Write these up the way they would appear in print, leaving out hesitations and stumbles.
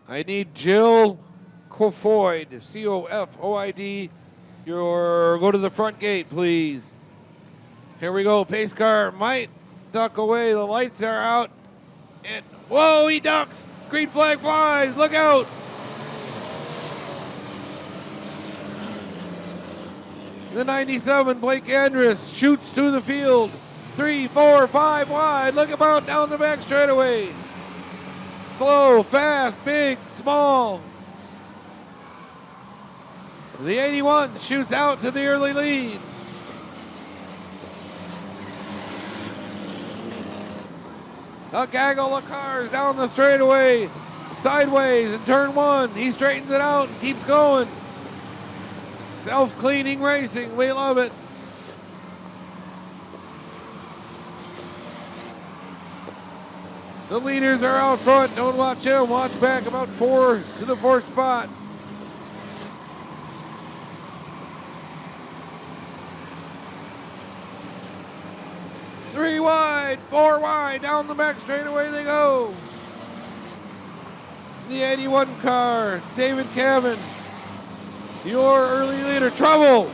I need Jill Cofoid, Cofoid. Go to the front gate, please. Here we go. Pace car might duck away. The lights are out. And whoa, he ducks. Green flag flies. Look out. The 97, Blake Andrus, shoots through the field. 3, 4, 5 wide. Look about down the back straightaway. Slow, fast, big, small. The 81 shoots out to the early lead. A gaggle of cars down the straightaway, sideways in turn one. He straightens it out and keeps going. Self-cleaning racing, we love it. The leaders are out front. Don't watch him. Watch back about 4 to the 4th spot. Three wide, 4 wide, down the back straightaway they go. The 81 car, David Cavan, your early leader. Trouble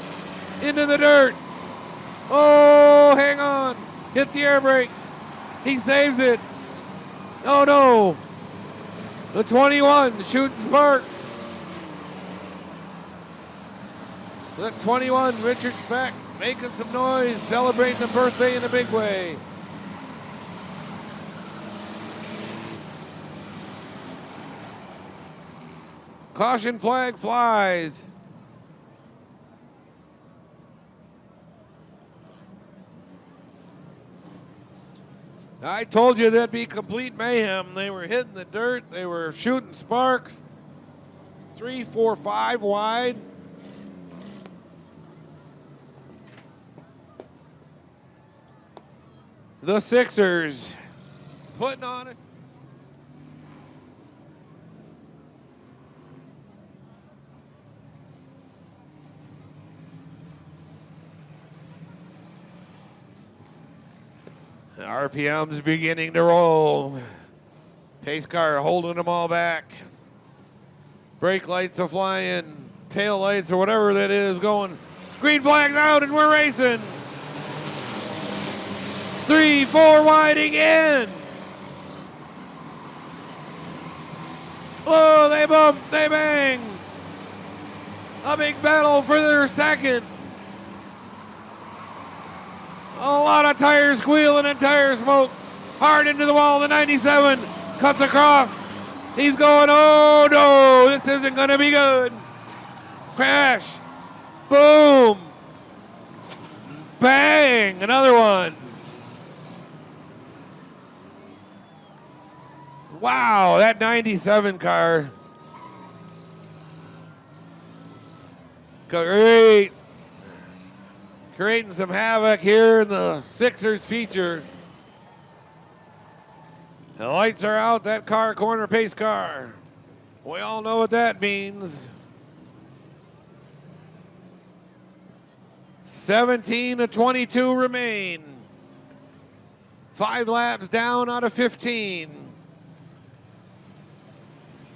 into the dirt. Oh, hang on. Hit the air brakes. He saves it. Oh no. The 21 shooting sparks. The 21, Richard Speck, making some noise, celebrating the birthday in a big way. Caution flag flies. I told you there'd be complete mayhem. They were hitting the dirt. They were shooting sparks. 3, 4, 5 wide. The Sixers putting on it. RPM's beginning to roll. Pace car holding them all back. Brake lights are flying. Tail lights or whatever that is going. Green flag's out and we're racing. 3, 4 wide again. Oh, they bump, they bang. A big battle for their second. A lot of tires squealing and tire smoke. Hard into the wall. The 97 cuts across. He's going, oh no, this isn't going to be good. Crash. Boom. Bang. Another one. Wow, that 97 car. Great. Creating some havoc here in the Sixers feature. The lights are out. That car, corner pace car. We all know what that means. 17 to 22 remain. 5 laps down out of 15.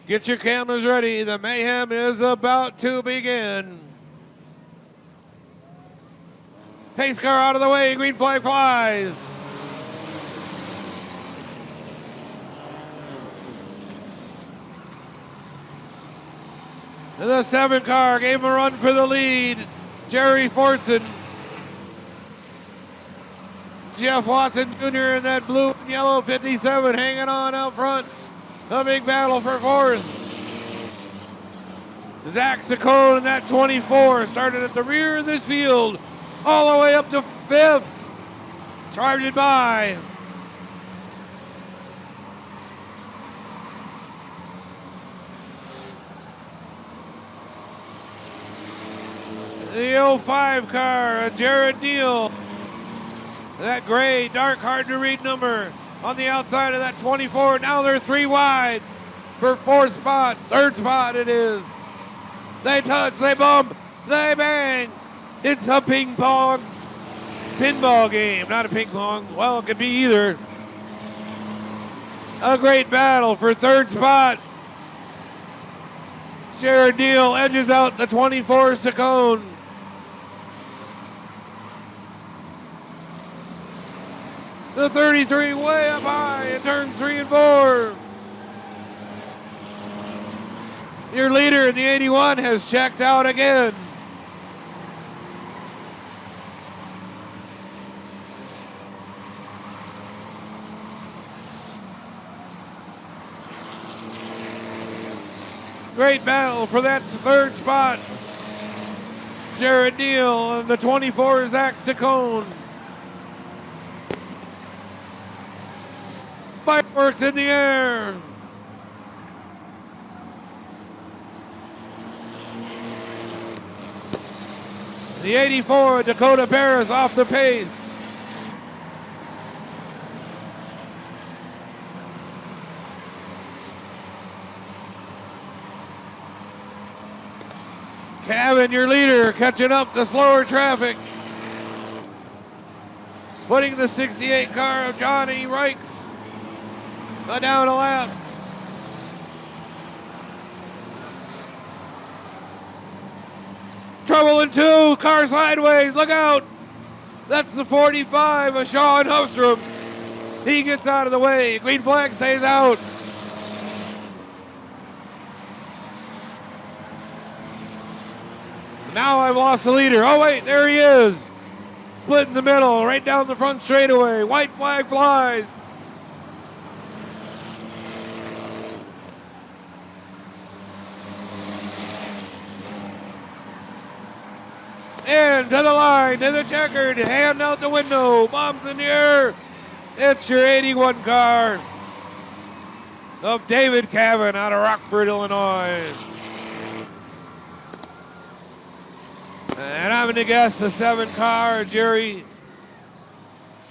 Get your cameras ready. The mayhem is about to begin. Pace car out of the way. Green flag flies. And the 7 car gave him a run for the lead. Jerry Fortson. Jeff Watson Jr. in that blue and yellow 57 hanging on out front. A big battle for 4th. Zach Saccone in that 24 started at the rear of this field. All the way up to 5th. Charging by. The 05 car, Jared Neal. That gray, dark, hard to read number on the outside of that 24. Now they're 3 wide for 4th spot. 3rd spot it is. They touch, they bump, they bang. It's a ping pong pinball game, not a ping pong. Well, it could be either. A great battle for 3rd spot. Jared Deal edges out the 24 Saccone. The 33 way up high in turns 3 and 4. Your leader in the 81 has checked out again. Great battle for that third spot. Jared Neal and the 24 Zach Saccone. Fireworks in the air. The 84 Dakota Paris off the pace. Kevin, your leader, catching up the slower traffic. Putting the 68 car of Johnny Rikes down a lap. Trouble in 2, car sideways, look out. That's the 45 of Sean Hofstrom. He gets out of the way, green flag stays out. Now I've lost the leader. Oh wait, there he is. Split in the middle, right down the front straightaway. White flag flies. And to the line, to the checkered, hand out the window, bombs in the air. It's your 81 car of David Cavan out of Rockford, Illinois. And I'm going to guess the 7 car, Jerry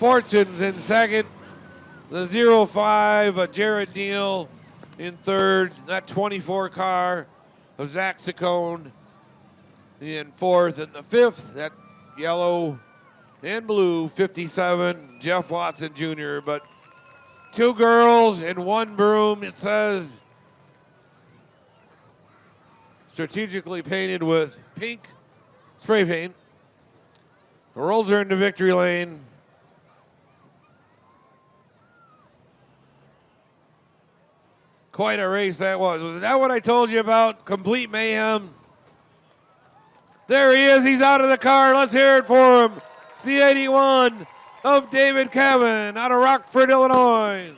Fortune's in second. The 05 Jared Neal in third. That 24 car of Zach Saccone in fourth. And the 5th, that yellow and blue 57, Jeff Watson Jr. But 2 girls and 1 broom, it says. Strategically painted with pink spray paint. The rolls are into victory lane. Quite a race that was. Was that what I told you about? Complete mayhem. There he is. He's out of the car. Let's hear it for him. It's the 81 of David Cavan out of Rockford, Illinois.